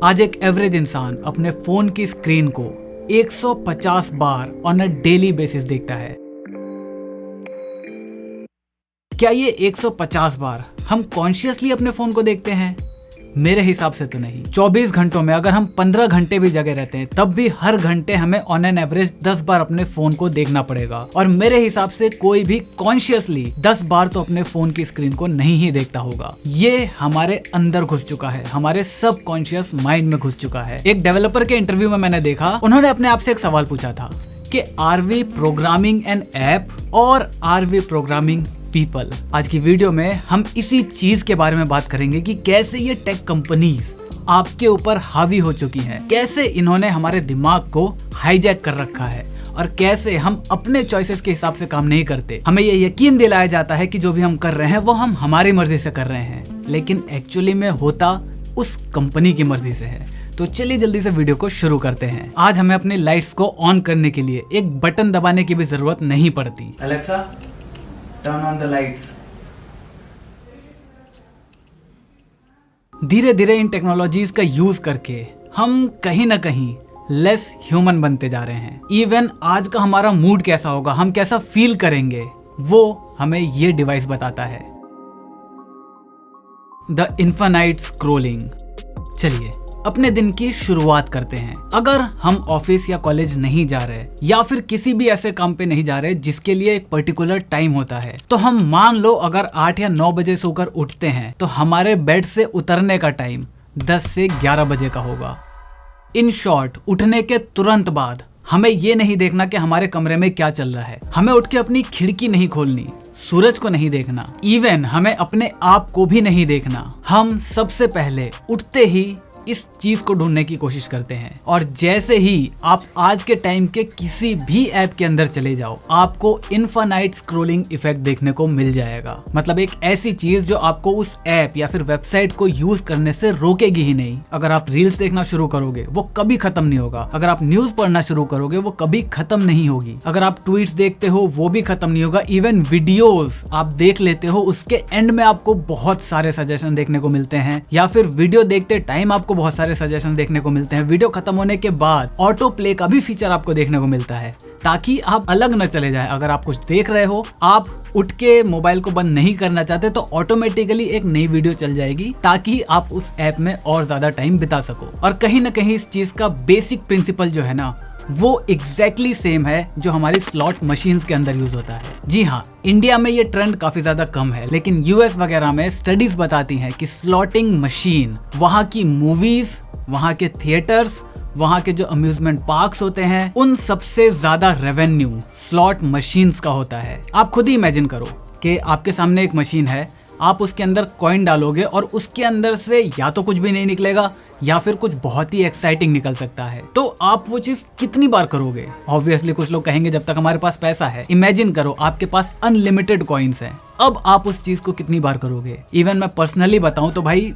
आज एक एवरेज इंसान अपने फोन की स्क्रीन को 150 बार ऑन अ डेली बेसिस देखता है। क्या ये 150 बार हम कॉन्शियसली अपने फोन को देखते हैं? मेरे हिसाब से तो नहीं। 24 घंटों में अगर हम 15 घंटे भी जगे रहते हैं तब भी हर घंटे हमें ऑन एन एवरेज 10 बार अपने फोन को देखना पड़ेगा। और मेरे हिसाब से कोई भी कॉन्शियसली 10 बार तो अपने फोन की स्क्रीन को नहीं ही देखता होगा। ये हमारे अंदर घुस चुका है, हमारे सब कॉन्शियस माइंड में घुस चुका है। एक डेवलपर के इंटरव्यू में मैंने देखा, उन्होंने अपने आप से एक सवाल पूछा था कि are we programming an app और आर वी प्रोग्रामिंग पीपल। आज की वीडियो में हम इसी चीज के बारे में बात करेंगे कि कैसे ये टेक कंपनीज आपके ऊपर हावी हो चुकी हैं, कैसे इन्होंने हमारे दिमाग को हाईजैक कर रखा है और कैसे हम अपने चॉइसेस के हिसाब से काम नहीं करते। हमें ये यकीन दिलाया जाता है कि जो भी हम कर रहे हैं वो हम हमारी मर्जी से कर रहे हैं, लेकिन एक्चुअली में होता उस कंपनी की मर्जी से है। तो चलिए जल्दी से वीडियो को शुरू करते हैं। आज हमें अपनी लाइट्स को ऑन करने के लिए एक बटन दबाने की भी जरूरत नहीं पड़ती। Alexa, turn on the lights. धीरे धीरे इन टेक्नोलॉजीज का यूज करके हम कहीं ना कहीं लेस ह्यूमन बनते जा रहे हैं। इवन आज का हमारा मूड कैसा होगा, हम कैसा फील करेंगे, वो हमें ये डिवाइस बताता है। The infinite scrolling. चलिए अपने दिन की शुरुआत करते हैं। अगर हम ऑफिस या कॉलेज नहीं जा रहे या फिर किसी भी ऐसे काम पे नहीं जा रहे जिसके लिए एक पर्टिकुलर टाइम होता है, तो हम मान लो अगर 8 या 9 बजे सोकर उठते हैं तो हमारे बेड से उतरने का टाइम 10 से 11 बजे का होगा। इन शॉर्ट, उठने के तुरंत बाद हमें ये नहीं देखना कि हमारे कमरे में क्या चल रहा है, हमें उठ के अपनी खिड़की नहीं खोलनी, सूरज को नहीं देखना, इवन हमें अपने आप को भी नहीं देखना। हम सबसे पहले उठते ही इस चीज को ढूंढने की कोशिश करते हैं और जैसे ही आप आज के टाइम के किसी भी ऐप के अंदर चले जाओ, आपको इन्फिनाइट स्क्रॉलिंग इफेक्ट देखने को मिल जाएगा। मतलब एक ऐसी चीज जो आपको उस ऐप या फिर वेबसाइट को यूज करने से रोकेगी ही नहीं। अगर आप रील्स देखना शुरू करोगे वो कभी खत्म नहीं होगा, अगर आप न्यूज पढ़ना शुरू करोगे वो कभी खत्म नहीं होगी, अगर आप ट्वीट्स देखते हो वो भी खत्म नहीं होगा, इवन वीडियोस आप देख लेते हो उसके एंड में आपको बहुत सारे सजेशन देखने को मिलते हैं, या फिर वीडियो देखते टाइम आपको बहुत सारे सजेशन देखने को मिलते हैं। वीडियो खत्म होने के बाद ऑटो प्ले का भी फीचर आपको देखने को मिलता है ताकि आप अलग न चले जाए। अगर आप कुछ देख रहे हो, आप उठ के मोबाइल को बंद नहीं करना चाहते, तो ऑटोमेटिकली एक नई वीडियो चल जाएगी ताकि आप उस ऐप में और ज्यादा टाइम बिता सको। और कहीं ना कहीं इस चीज का बेसिक प्रिंसिपल जो है ना, वो एग्जैक्टली सेम है जो हमारी स्लॉट मशीन्स के अंदर यूज होता है। जी हाँ, इंडिया में ये ट्रेंड काफी ज्यादा कम है, लेकिन यूएस वगैरह में स्टडीज बताती हैं कि स्लॉटिंग मशीन वहाँ की मूवीज, वहाँ के थिएटर्स, वहाँ के जो अम्यूजमेंट पार्क्स होते हैं, उन सबसे ज्यादा रेवेन्यू स्लॉट मशीन्स का होता है। आप खुद ही इमेजिन करो कि आपके सामने एक मशीन है, आप उसके अंदर कॉइन डालोगे और उसके अंदर से या तो कुछ भी नहीं निकलेगा या फिर कुछ बहुत ही एक्साइटिंग निकल सकता है। तो आप वो चीज कितनी बार करोगे? ऑब्वियसली कुछ लोग कहेंगे जब तक हमारे पास पैसा है। इमेजिन करो आपके पास अनलिमिटेड कॉइन्स हैं, अब आप उस चीज को कितनी बार करोगे? इवन मैं पर्सनली बताऊं तो भाई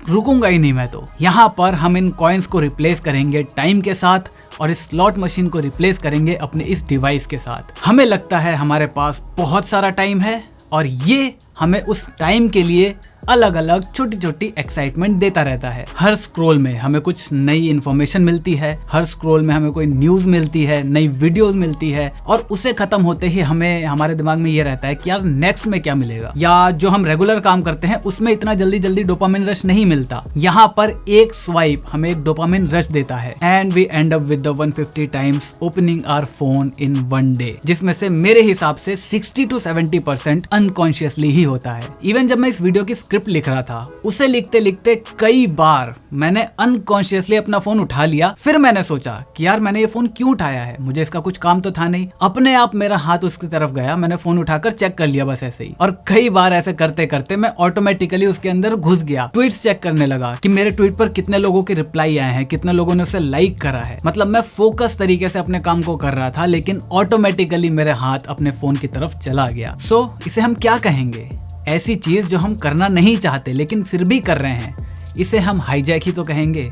रुकूंगा ही नहीं मैं तो। यहाँ पर हम इन कॉइन्स को रिप्लेस करेंगे टाइम के साथ और इस स्लॉट मशीन को रिप्लेस करेंगे अपने इस डिवाइस के साथ। हमें लगता है हमारे पास बहुत सारा टाइम है और ये हमें उस टाइम के लिए अलग अलग छोटी छोटी एक्साइटमेंट देता रहता है। हर स्क्रॉल में हमें कुछ नई इन्फॉर्मेशन मिलती है, हर स्क्रॉल में हमें कोई न्यूज मिलती है, नई वीडियोस मिलती है, और उसे खत्म होते ही हमें हमारे दिमाग में ये रहता है कि यार नेक्स्ट में क्या मिलेगा। या जो हम रेगुलर काम करते हैं उसमें इतना जल्दी जल्दी डोपामिन रश नहीं मिलता, यहाँ पर एक स्वाइप हमें एक डोपामिन रश देता है and we end up with the 150 times opening our phone in one day, जिसमें से मेरे हिसाब से 60 to 70% अनकॉन्शियसली ही होता है। इवन जब मैं इस वीडियो की स्क्रिप्ट लिख रहा था, उसे लिखते लिखते कई बार मैंने अनकॉन्शियसली अपना फोन उठा लिया। फिर मैंने सोचा कि यार मैंने ये फोन क्यों उठाया है, मुझे इसका कुछ काम तो था नहीं। अपने आप मेरा हाथ उसकी तरफ गया, मैंने फोन उठाकर चेक कर लिया बस ऐसे ही। और कई बार ऐसे करते करते मैं ऑटोमेटिकली उसके अंदर घुस गया, ट्वीट्स चेक करने लगा कि मेरे ट्वीट पर कितने लोगों के रिप्लाई आए हैं, कितने लोगों ने उसे लाइक करा है। मतलब मैं फोकस तरीके से अपने काम को कर रहा था, लेकिन ऑटोमेटिकली मेरे हाथ अपने फोन की तरफ चला गया। सो इसे हम क्या कहेंगे? ऐसी चीज जो हम करना नहीं चाहते लेकिन फिर भी कर रहे हैं, इसे हम हाईजैक ही तो कहेंगे।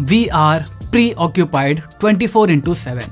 We are preoccupied 24/7।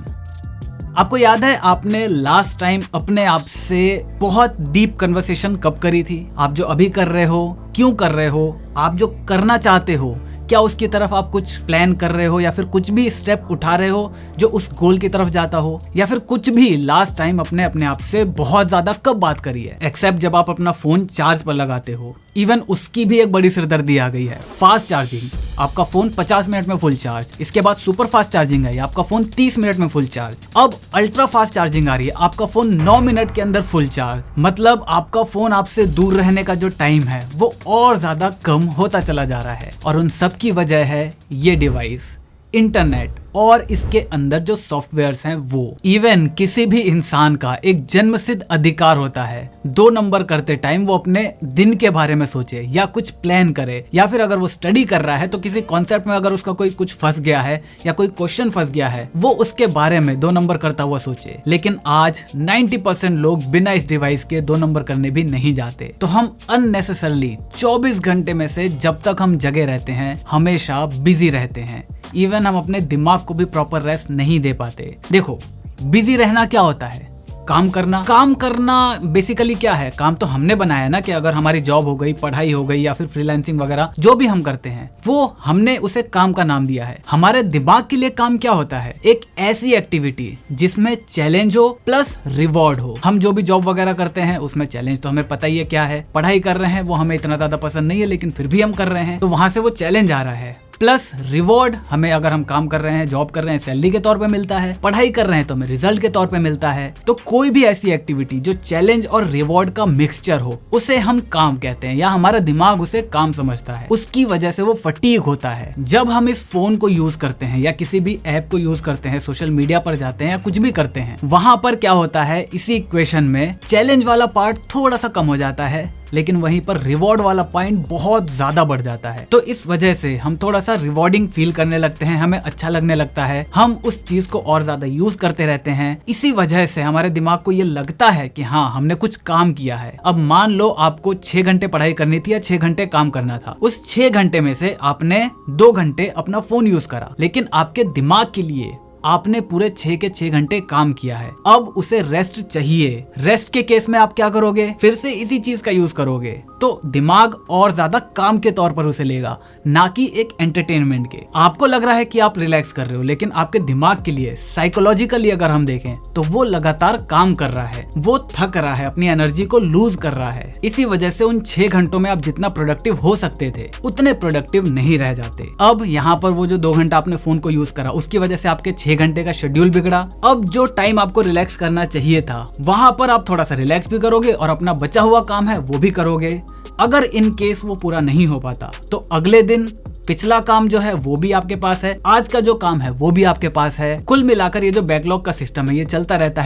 आपको याद है आपने लास्ट टाइम अपने आप से बहुत डीप कन्वर्सेशन कब करी थी? आप जो अभी कर रहे हो, क्यों कर रहे हो, आप जो करना चाहते हो, क्या उसकी तरफ आप कुछ प्लान कर रहे हो या फिर कुछ भी स्टेप उठा रहे हो जो उस गोल की तरफ जाता हो, या फिर कुछ भी लास्ट टाइम अपने आप से बहुत ज्यादा कब बात करी है, एक्सेप्ट जब आप अपना फोन चार्ज पर लगाते हो। इवन उसकी भी एक बड़ी सिरदर्दी आ गई है, फास्ट चार्जिंग। आपका फोन 50 मिनट में फुल चार्ज, इसके बाद सुपर फास्ट चार्जिंग है, आपका फोन 30 मिनट में फुल चार्ज, अब अल्ट्रा फास्ट चार्जिंग आ रही है, आपका फोन 9 मिनट के अंदर फुल चार्ज। मतलब आपका फोन आपसे दूर रहने का जो टाइम है वो और ज्यादा कम होता चला जा रहा है। और उन सब की वजह है ये डिवाइस, इंटरनेट और इसके अंदर जो सॉफ्टवेयर्स हैं वो। इवन किसी भी इंसान का एक जन्मसिद्ध अधिकार होता है 2 नंबर करते टाइम वो अपने दिन के बारे में सोचे या कुछ प्लान करे, या फिर अगर वो स्टडी कर रहा है तो किसी कॉन्सेप्ट में अगर उसका कोई कुछ फंस गया है या कोई क्वेश्चन फंस गया है वो उसके बारे में 2 नंबर करता हुआ सोचे। लेकिन आज 90% लोग बिना इस डिवाइस के 2 नंबर करने भी नहीं जाते। तो हम अननेसेसरली 24 घंटे में से जब तक हम जगे रहते हैं हमेशा बिजी रहते हैं। इवन हम अपने दिमाग को भी प्रॉपर रेस्ट नहीं दे पाते। देखो, बिजी रहना क्या होता है? काम करना बेसिकली क्या है? काम तो हमने बनाया ना कि अगर हमारी जॉब हो गई, पढ़ाई हो गई या फिर फ्रीलांसिंग वगैरह जो भी हम करते हैं वो हमने उसे काम का नाम दिया है। हमारे दिमाग के लिए काम क्या होता है? एक ऐसी एक्टिविटी जिसमें चैलेंज हो प्लस रिवॉर्ड हो। हम जो भी जॉब वगैरह करते हैं उसमें चैलेंज तो हमें पता ही है क्या है, पढ़ाई कर रहे हैं वो हमें इतना ज्यादा पसंद नहीं है लेकिन फिर भी हम कर रहे हैं, तो वहां से वो चैलेंज आ रहा है। प्लस रिवॉर्ड हमें, अगर हम काम कर रहे हैं, जॉब कर रहे हैं, सैलरी के तौर पे मिलता है, पढ़ाई कर रहे हैं तो हमें रिजल्ट के तौर पे मिलता है। तो कोई भी ऐसी एक्टिविटी जो चैलेंज और रिवॉर्ड का मिक्सचर हो उसे हम काम कहते हैं, या हमारा दिमाग उसे काम समझता है। उसकी वजह से वो फटीग होता है। जब हम इस फोन को यूज करते हैं या किसी भी ऐप को यूज करते हैं, सोशल मीडिया पर जाते हैं या कुछ भी करते हैं, वहां पर क्या होता है, इसी इक्वेशन में चैलेंज वाला पार्ट थोड़ा सा कम हो जाता है लेकिन वहीं पर रिवॉर्ड वाला पॉइंट बहुत ज्यादा बढ़ जाता है। तो इस वजह से हम थोड़ा सा रिवॉर्डिंग फील करने लगते हैं, हमें अच्छा लगने लगता है, हम उस चीज को और ज्यादा यूज करते रहते हैं। इसी वजह से हमारे दिमाग को ये लगता है कि हाँ, हमने कुछ काम किया है। अब मान लो आपको 6 घंटे पढ़ाई करनी थी या 6 घंटे काम करना था, उस 6 घंटे में से आपने 2 घंटे अपना फोन यूज करा, लेकिन आपके दिमाग के लिए आपने पूरे 6 के 6 घंटे काम किया है। अब उसे रेस्ट चाहिए। रेस्ट के केस में आप क्या करोगे? फिर से इसी चीज का यूज करोगे, तो दिमाग और ज्यादा काम के तौर पर उसे लेगा, ना कि एक एंटरटेनमेंट के। आपको लग रहा है कि आप रिलैक्स कर रहे हो, लेकिन आपके दिमाग के लिए साइकोलॉजिकली अगर हम देखें तो वो लगातार काम कर रहा है, वो थक रहा है, अपनी एनर्जी को लूज कर रहा है। इसी वजह से उन 6 घंटों में आप जितना प्रोडक्टिव हो सकते थे उतने प्रोडक्टिव नहीं रह जाते। अब यहाँ पर वो जो 2 घंटा आपने फोन को यूज करा उसकी वजह से आपके 6 घंटे का शेड्यूल बिगड़ा। अब जो टाइम आपको रिलैक्स करना चाहिए था वहां पर आप थोड़ा सा रिलैक्स भी करोगे और अपना बचा हुआ काम है वो भी करोगे। अगर इन केस वो पूरा नहीं हो पाता तो अगले दिन पिछला काम जो है वो भी आपके पास है, आज का जो काम है वो भी आपके पास है। कुल मिलाकर ये जो बैकलॉग का सिस्टम है ये चलता रहता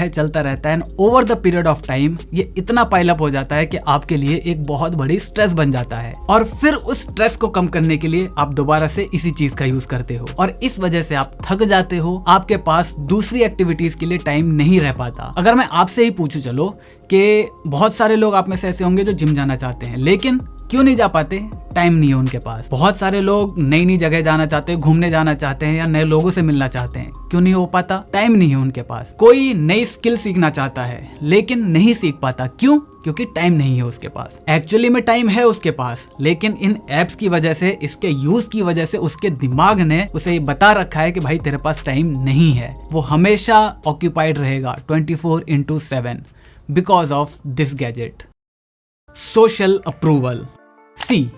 है। Over the period of time ये इतना पाइल अप हो जाता है कि आपके लिए एक बहुत बड़ी स्ट्रेस बन जाता है, और फिर उस स्ट्रेस को कम करने के लिए आप दोबारा से इसी चीज का यूज करते हो, और इस वजह से आप थक जाते हो। आपके पास दूसरी एक्टिविटीज के लिए टाइम नहीं रह पाता। अगर मैं आपसे ही पूछूं, चलो, कि बहुत सारे लोग आप में से ऐसे होंगे जो जिम जाना चाहते हैं लेकिन क्यों नहीं जा पाते? टाइम नहीं है उनके पास। बहुत सारे लोग नई नई जगह जाना चाहते हैं, घूमने जाना चाहते हैं या नए लोगों से मिलना चाहते हैं, क्यों नहीं हो पाता? टाइम नहीं है उनके पास। कोई नई स्किल सीखना चाहता है लेकिन नहीं सीख पाता, क्यों? क्योंकि टाइम नहीं है उसके पास। एक्चुअली में टाइम है उसके पास, लेकिन इन एप्स की वजह से, इसके यूज की वजह से उसके दिमाग ने उसे ये बता रखा है कि भाई तेरे पास टाइम नहीं है। वो हमेशा ऑक्यूपाइड रहेगा 24/7 because of this gadget. Social approval.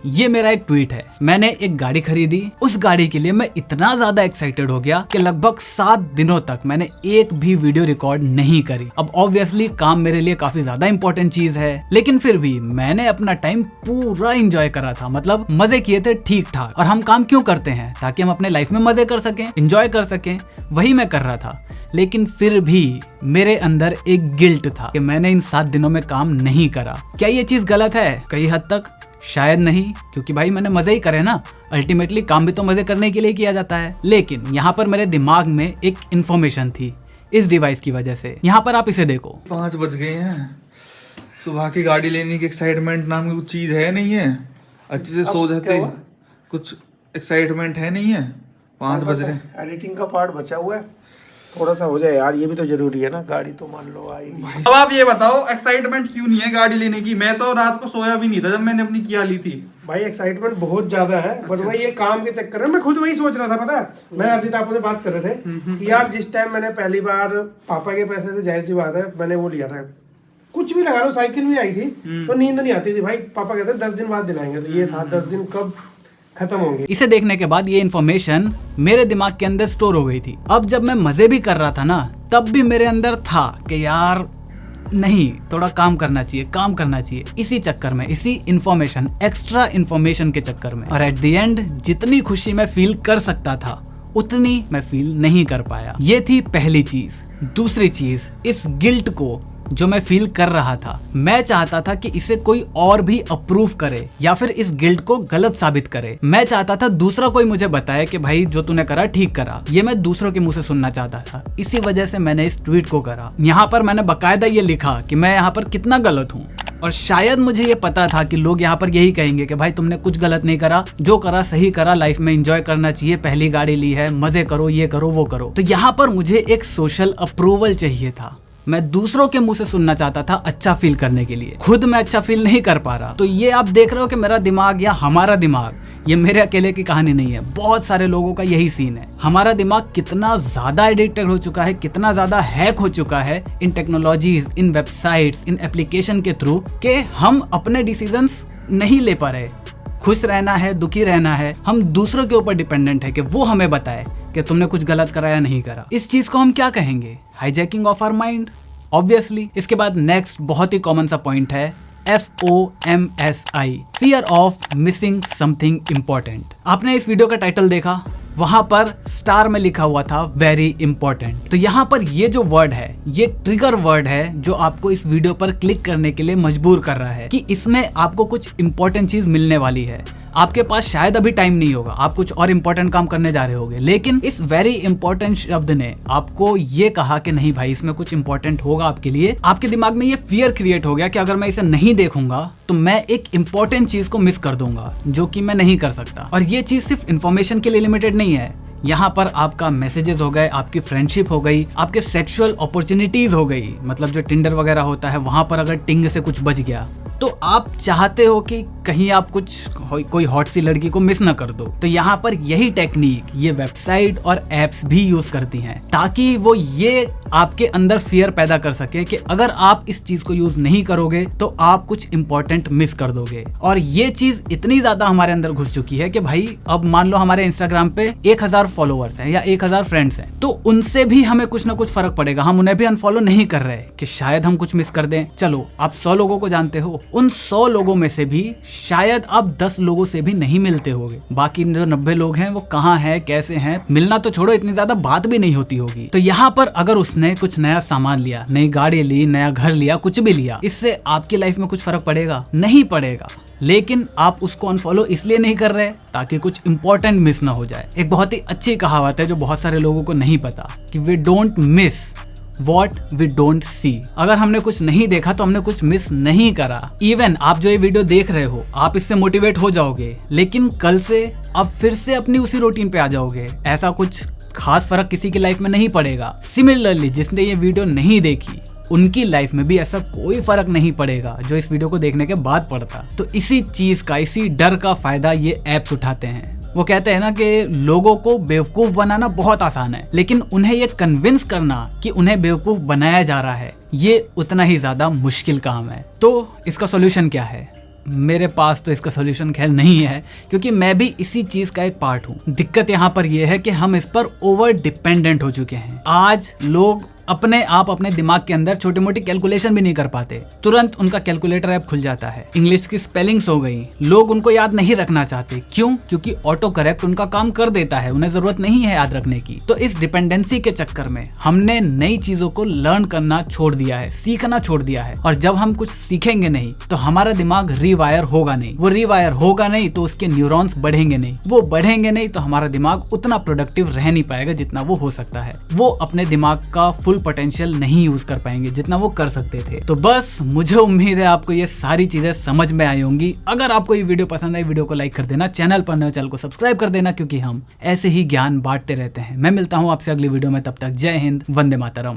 ये मेरा एक ट्वीट है। मैंने एक गाड़ी खरीदी, उस गाड़ी के लिए मैं इतना ज्यादा एक्साइटेड हो गया कि लगभग 7 दिनों तक मैंने एक भी वीडियो रिकॉर्ड नहीं करी। अब ऑब्वियसली काम मेरे लिए काफी ज्यादा इंपॉर्टेंट चीज है, लेकिन फिर भी मैंने अपना टाइम पूरा एंजॉय करा था, मतलब मजे किए थे ठीक ठाक। और हम काम क्यों करते हैं? ताकि हम अपने लाइफ में मजे कर सकें, एंजॉय कर सकें। वही मैं कर रहा था, लेकिन फिर भी मेरे अंदर एक गिल्ट था कि मैंने इन 7 दिनों में काम नहीं करा। क्या ये चीज गलत है? कई हद तक शायद नहीं, क्योंकि भाई मैंने मजे ही करे ना। अल्टीमेटली काम भी तो मजे करने के लिए किया जाता है। लेकिन यहाँ पर मेरे दिमाग में एक इंफॉर्मेशन थी इस डिवाइस की वजह से। यहाँ पर आप इसे देखो, 5 बज गए हैं। सुबह की गाड़ी लेने की एक्साइटमेंट नाम की कुछ चीज है नहीं है। अच्छे से सो जाते, कुछ एक्साइटमेंट है नहीं है। 5 बज रहे। एडिटिंग का पार्ट बचा हुआ है। थोड़ा सा हो जाए यार, ये भी तो जरूरी है ना, गाड़ी तो मान लो आएगी। अब आप ये बताओ एक्साइटमेंट क्यों नहीं है गाड़ी लेने की? मैं तो रात को सोया भी नहीं था जब मैंने अपनी किया ली थी। भाई एक्साइटमेंट बहुत ज्यादा है, बट वही ये काम के चक्कर में मैं खुद वही सोच रहा था, पता है मैं हर्षित आपस में बात कर रहे थे कि यार जिस टाइम मैंने पहली बार पापा के पैसे से, जाहिर सी बात है मैंने वो लिया था, कुछ भी लगा लो, साइकिल भी आई थी तो नींद नहीं आती थी भाई, पापा कहते 10 दिन बाद दिलाएंगे, तो ये था 10 दिन कब खत्म होंगे। इसे देखने के बाद ये इन्फॉर्मेशन मेरे दिमाग के अंदर स्टोर हो गई थी। अब जब मैं मजे भी कर रहा था ना, तब भी मेरे अंदर था कि यार नहीं, थोड़ा काम करना चाहिए। इसी चक्कर में, इसी इन्फॉर्मेशन, एक्स्ट्रा इन्फॉर्मेशन के चक्कर में, और एट द एंड जितनी खुशी मैं फील कर सकता था उतनी मैं फील नहीं कर पाया। ये थी पहली चीज। दूसरी चीज, इस गिल्ट को जो मैं फील कर रहा था, मैं चाहता था कि इसे कोई और भी अप्रूव करे या फिर इस गिल्ट को गलत साबित करे। मैं चाहता था दूसरा कोई मुझे बताए कि भाई जो तूने करा ठीक करा। ये मैं दूसरों के मुंह से सुनना चाहता था। इसी वजह से मैंने इस ट्वीट को करा। यहाँ पर मैंने बकायदा ये लिखा कि मैं यहाँ पर कितना गलत हूँ, और शायद मुझे ये पता था कि लोग यहाँ पर यही कहेंगे कि भाई तुमने कुछ गलत नहीं करा, जो करा सही करा, लाइफ में एंजॉय करना चाहिए, पहली गाड़ी ली है, मजे करो, ये करो वो करो। तो यहाँ पर मुझे एक सोशल अप्रूवल चाहिए था। मैं दूसरों के मुंह से सुनना चाहता था अच्छा फील करने के लिए। खुद मैं अच्छा फील नहीं कर पा रहा। तो ये आप देख रहे हो कि मेरा दिमाग या हमारा दिमाग, ये मेरे अकेले की कहानी नहीं है, बहुत सारे लोगों का यही सीन है। हमारा दिमाग कितना ज्यादा एडिक्टेड हो चुका है, कितना ज्यादा हैक हो चुका है इन टेक्नोलॉजीज, इन वेबसाइट्स, इन एप्लीकेशन के थ्रू, कि हम अपने डिसीजंस नहीं ले पा रहे। खुश रहना है, दुखी रहना है, हम दूसरों के ऊपर डिपेंडेंट है कि वो हमें बताए कि तुमने कुछ गलत करा या नहीं करा। इस चीज को हम क्या कहेंगे? Hijacking of our mind, obviously. इसके बाद नेक्स्ट बहुत ही कॉमन सा पॉइंट है FOMSI, fear of missing something important. आपने इस वीडियो का टाइटल देखा, वहां पर स्टार में लिखा हुआ था वेरी इंपॉर्टेंट। तो यहाँ पर ये जो वर्ड है, ये ट्रिगर वर्ड है जो आपको इस वीडियो पर क्लिक करने के लिए मजबूर कर रहा है कि इसमें आपको कुछ इंपॉर्टेंट चीज मिलने वाली है। आपके पास शायद अभी टाइम नहीं होगा, आप कुछ और इंपॉर्टेंट काम करने जा रहे होगे, लेकिन इस वेरी इंपॉर्टेंट शब्द ने आपको ये कहा कि नहीं भाई इसमें कुछ इंपॉर्टेंट होगा आपके लिए। आपके दिमाग में ये फियर क्रिएट हो गया कि अगर मैं इसे नहीं देखूंगा तो मैं एक इंपॉर्टेंट चीज को मिस कर दूंगा, जो कि मैं नहीं कर सकता। और ये चीज सिर्फ इन्फॉर्मेशन के लिए लिमिटेड नहीं है। यहाँ पर आपका मैसेजेस हो गए, आपकी फ्रेंडशिप हो गई, आपके सेक्सुअल अपॉर्चुनिटीज हो गई, मतलब जो टिंडर वगैरह होता है वहां पर अगर टिंग से कुछ बच गया तो आप चाहते हो कि कहीं आप कोई हॉट सी लड़की को मिस ना कर दो। तो यहाँ पर यही टेक्निक ये वेबसाइट और एप्स भी यूज करती हैं, ताकि वो ये आपके अंदर फियर पैदा कर सके कि अगर आप इस चीज को यूज नहीं करोगे तो आप कुछ इंपॉर्टेंट मिस कर दोगे। और ये चीज इतनी ज्यादा हमारे अंदर घुस चुकी है कि भाई अब मान लो हमारे इंस्टाग्राम पे 1000 फॉलोअर्स हैं या 1000 फ्रेंड्स हैं, तो उनसे भी हमें कुछ ना कुछ फर्क पड़ेगा। हम उन्हें भी अनफॉलो नहीं कर रहे कि शायद हम कुछ मिस कर दें। चलो आप 100 लोगों को जानते हो, उन 100 लोगों में से भी शायद आप 10 लोगों से भी नहीं मिलते होगे। बाकी जो 90 लोग हैं वो कहाँ हैं, कैसे हैं, मिलना तो छोड़ो, इतनी ज्यादा बात भी नहीं होती होगी। तो यहाँ पर अगर उसने कुछ नया सामान लिया, नई गाड़ी ली, नया घर लिया, कुछ भी लिया, इससे आपकी लाइफ में कुछ फर्क पड़ेगा? नहीं पड़ेगा। लेकिन आप उसको अनफॉलो इसलिए नहीं कर रहे ताकि कुछ इंपॉर्टेंट मिस ना हो जाए। एक बहुत ही अच्छी कहावत है जो बहुत सारे लोगों को नहीं पता कि we don't miss What we don't see। अगर हमने कुछ नहीं देखा तो हमने कुछ मिस नहीं करा। इवन आप जो ये वीडियो देख रहे हो, आप इससे मोटिवेट हो जाओगे, लेकिन कल से आप फिर से अपनी उसी रूटीन पे आ जाओगे। ऐसा कुछ खास फर्क किसी की लाइफ में नहीं पड़ेगा। सिमिलरली जिसने ये वीडियो नहीं देखी उनकी लाइफ में भी ऐसा कोई फर्क नहीं पड़ेगा जो इस वीडियो को देखने के बाद पड़ता। तो इसी चीज का, इसी डर का फायदा ये एप्स उठाते हैं। वो कहते हैं ना कि लोगों को बेवकूफ बनाना बहुत आसान है, लेकिन उन्हें ये कन्विंस करना कि उन्हें बेवकूफ बनाया जा रहा है, ये उतना ही ज्यादा मुश्किल काम है। तो इसका सॉल्यूशन क्या है? मेरे पास तो इसका सॉल्यूशन खैर नहीं है, क्योंकि मैं भी इसी चीज का एक पार्ट हूँ। दिक्कत यहाँ पर यह है कि हम इस पर ओवर डिपेंडेंट हो चुके हैं। आज लोग अपने आप अपने दिमाग के अंदर छोटी मोटी कैलकुलेशन भी नहीं कर पाते, तुरंत उनका कैलकुलेटर ऐप खुल जाता है। इंग्लिश की स्पेलिंग्स हो गई, लोग उनको याद नहीं रखना चाहते। क्यों? क्योंकि ऑटो करेक्ट उनका काम कर देता है, उन्हें जरूरत नहीं है याद रखने की। तो इस डिपेंडेंसी के चक्कर में हमने नई चीजों को लर्न करना छोड़ दिया है, सीखना छोड़ दिया है। और जब हम कुछ सीखेंगे नहीं तो हमारा दिमाग रिवायर होगा नहीं। वो रिवायर होगा नहीं तो उसके न्यूरॉन्स बढ़ेंगे नहीं, वो बढ़ेंगे नहीं तो हमारा दिमाग उतना प्रोडक्टिव रह नहीं पाएगा जितना वो हो सकता है। वो अपने दिमाग का फुल पोटेंशियल नहीं यूज कर पाएंगे जितना वो कर सकते थे। तो बस मुझे उम्मीद है आपको ये सारी चीजें समझ में आई होंगी। अगर आपको ये वीडियो पसंद आई, वीडियो को लाइक कर देना, चैनल पर नए चैनल को सब्सक्राइब कर देना, क्योंकि हम ऐसे ही ज्ञान बांटते रहते हैं। मैं मिलता हूँ आपसे अगली वीडियो में, तब तक जय हिंद, वंदे मातरम।